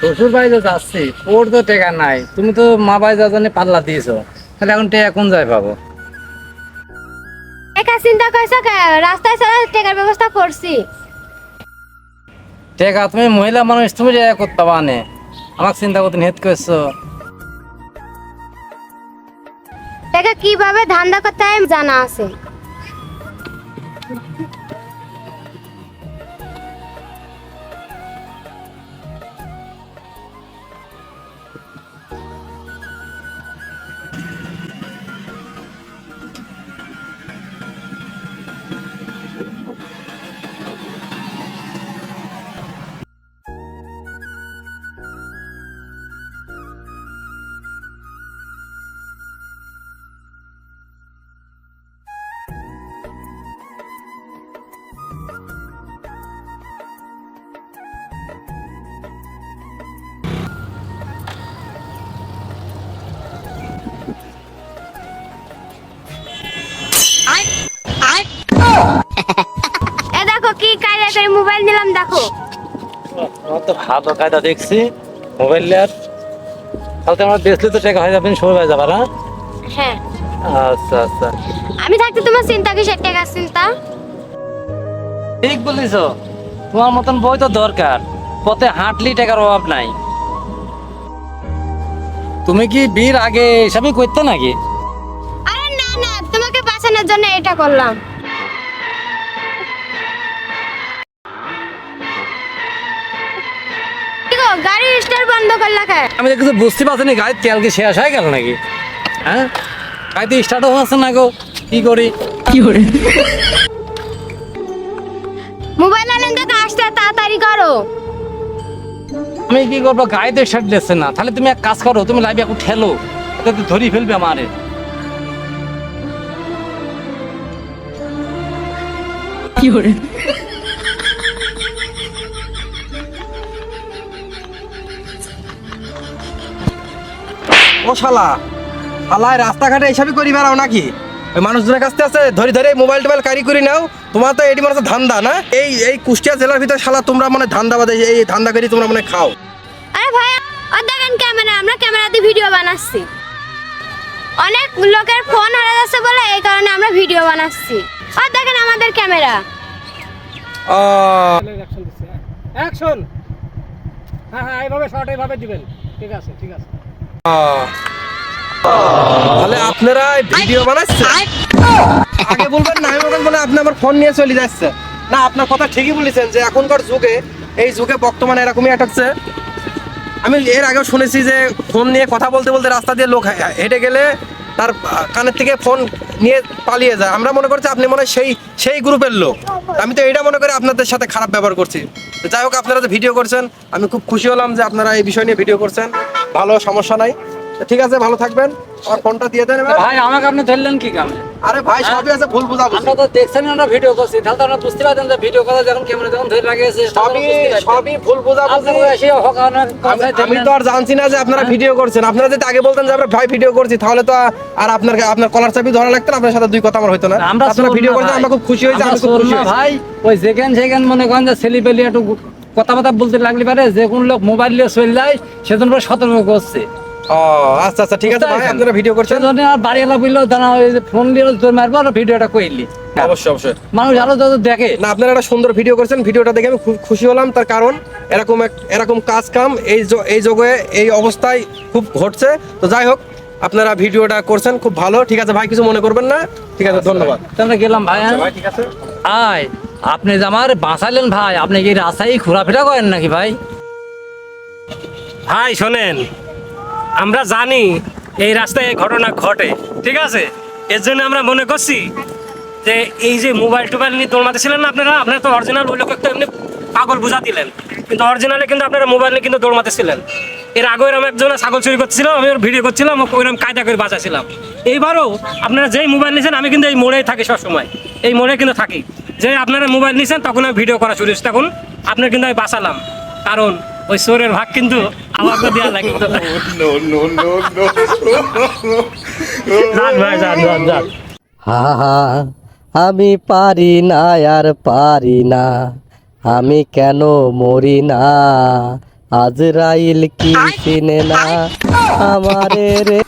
শ্বশুর বাড়ি তো যাচ্ছি, ওর তো টেকা নাই। তুমি তো মা বাড়ি যাওয়ার জন্য পাল্লা দিয়েছো, তাহলে এখন টেকা কোন যায় পাবো? একা চিন্তা করছো কে? রাস্তায় চলে টেকার ব্যবস্থা করছি। টেকা তুমি মহিলা মানুষ, তুমি টেকা করতে পারবা না। আমাকে চিন্তা করতে হেত করছো। টেকা কিভাবে ধান্দা করতে হয় জানা আছে। এ দেখো কি কায়দা করে মোবাইল নিলাম দেখো। আমার তো ভালো কায়দা দেখছি মোবাইল নেওয়ার। তাহলে তো আমার বেচলে তো টাকা হয়ে যাবে, সবাই হয়ে যাবে না? হ্যাঁ, আচ্ছা আচ্ছা, আমি থাকতে তোমার চিন্তা কিসের টেকার চিন্তা? ঠিক বলিস। তোমার মতন বই তো দরকার, পথে হাঁটলি টাকার অভাব নাই। তুমি কি বিয়ের আগে এসবই করতে নাকি? আরে না না, তোমাকে বাঁচানোর জন্য এটা করলাম। কি গো, গাড়ির স্টার্ট বন্ধ করলা কেন? আমি তো কিছু বুঝতে পারছি না, গাড়ির তেল কি শেষ হয়ে গেল নাকি? হ্যাঁ, গাড়িতে স্টার্টও হচ্ছে না গো, কি করি? মোবাইল আনেন দেখো, আসতে তাড়াতাড়ি করো। আমি কি করবো, গাড়িতে স্টার্ট দিচ্ছে না। তাহলে তুমি এক কাজ করো, তুমি লাইভে একটু ঠেলো, এটা তো ধরি ফেলবে আমারে। ও শালা, শালায় রাস্তাঘাটে এইসবই করি বেড়াও নাকি? ওই মানুষজনের কাছ থেকে ধরে ধরে মোবাইল টোবাইল কারি করে নাও। তোমার তো এটি মানে হচ্ছে ধান্দা না? এই এই কুষ্টিয়া জেলার ভিতরে শালা তোমরা মানে ধান্দা বাদে এই ধান্দা করি তোমরা মানে খাও। আরে ভাই, ও দেখেন ক্যামেরা, আমরা ক্যামেরাতে ভিডিও বানাচ্ছি। অনেক লোকের ফোন হারা যাচ্ছে বলে এই কারণে আমরা ভিডিও বানাচ্ছি। আর দেখেন আমাদের ক্যামেরা। অ্যাকশন। হ্যাঁ হ্যাঁ, এইভাবে শর্ট এইভাবে দিবেন। ঠিক আছে ঠিক আছে। তাহলে আপনারা ভিডিও বানাচ্ছেন, আগে বলবেন না? আমি বলবেন মানে আপনি আমার ফোন নিয়ে চলে যাচ্ছে না। আপনার কথা ঠিকই বলেছেন যে এখনকার যুগে, এই যুগে বর্তমানে এরকমই একটা হচ্ছে। আমি এর আগেও শুনেছি যে ফোন নিয়ে কথা বলতে বলতে রাস্তা দিয়ে লোক হেঁটে গেলে তার কানের থেকে ফোন নিয়ে পালিয়ে যায়। আমরা মনে করছি আপনি মনে হয় সেই সেই গ্রুপের লোক। আমি তো এটা মনে করি আপনাদের সাথে খারাপ ব্যবহার করছি। তো যাই হোক, আপনারা যে ভিডিও করছেন আমি খুব খুশি হলাম যে আপনারা এই বিষয় নিয়ে ভিডিও করছেন। ভালো, সমস্যা নাই। তো ঠিক আছে, ভালো থাকবেন। আমার ফোনটা দিয়ে দেন এবার। ভাই আমাকে আপনি ধরলেন কি কামে? আরে ভাই, সবই আছে, ভুল বুঝাবুঝি। আমরা তো দেখছেন আমরা ভিডিও করছি, তাহলে তো আমরা বুঝতে পারতেন যে ভিডিও কথা যখন ক্যামেরা যখন ধরে লাগিয়েছে সবই সবই ভুল বুঝাবুঝি। আমি তো আর জানছি না যে আপনারা ভিডিও করছেন। আপনারা যদি আগে বলতেন যে আমরা ভাই ভিডিও করছি, তাহলে তো আর আপনার কলার চাবি ধরা লাগতো না, আপনার সাথে দুই কথা আমার হইতো না। আপনারা ভিডিও করছেন, আমরা খুব খুশি হয়েছি। আমি খুব খুশি হয়েছি ভাই। ওই যেখান মনে করেন যে ছেলেপেলে একটু কথাবার্তা বলতে লাগলে পারে, যে কোন লোক মোবাইল নিয়ে চলে যায় সেজন্য সতর্ক করছে। ও আচ্ছা আচ্ছা, ঠিক আছে ভাই, আপনারা ভিডিও করছেন। সেজন্য আর বাড়ি এলা বললেও জানা হয় যে ফোন দিয়ে তোর মারবো আর ভিডিওটা কইলি। অবশ্যই অবশ্যই, মানুষ আরো যত দেখে। না আপনারা একটা সুন্দর ভিডিও করছেন, ভিডিওটা দেখে আমি খুব খুশি হলাম। তার কারণ এরকম কাজ কাম এই যুগে এই অবস্থায় খুব ঘটছে। তো যাই হোক, আপনারা ভিডিওটা করছেন খুব ভালো। ঠিক আছে ভাই, কিছু মনে করবেন না। ঠিক আছে, ধন্যবাদ। আমরা গেলাম ভাই। আচ্ছা ভাই, ঠিক আছে। আয়, আপনি যে আমার বাঁচালেন ভাই। আপনি কি রাস্তায় ঘোরাফেরা করেন নাকি ভাই? ভাই শোনেন, আমরা জানি এই রাস্তায় এই ঘটনা ঘটে, ঠিক আছে? এর জন্য আমরা মনে করছি যে এই যে মোবাইল টোবাইল নিয়ে দৌড়াতে ছিলেন না আপনারা তো অরিজিনাল ওই লোক এমনি পাগল বুঝা দিলেন, কিন্তু অরিজিনালি কিন্তু আপনারা মোবাইল নিয়ে কিন্তু দৌড়াতে ছিলেন। এর আগেও এরকম একজন ছাগল চুরি করছিলাম, আমি ওর ভিডিও করছিলাম, ওইরকম কায়দা করে বাঁচাছিলাম। এইবারও আপনারা যেই মোবাইল নিয়েছেন, আমি কিন্তু এই মোড়েই থাকি সবসময়, এই মোড়ে কিন্তু থাকি। যে আপনারা মোবাইল নিয়েছেন তখন আমি ভিডিও করা শুরু হয়েছে, তখন আপনার কিন্তু আমি বাঁচালাম। কারণ ওই চোরের ভাগ কিন্তু আমাকে দেওয়া লাগে। যান ভাই, যান। হা হা, আমি পারি না আর পারি না, আমি কেন মরি না, আজরাইল কি চিনে না আমারে রে।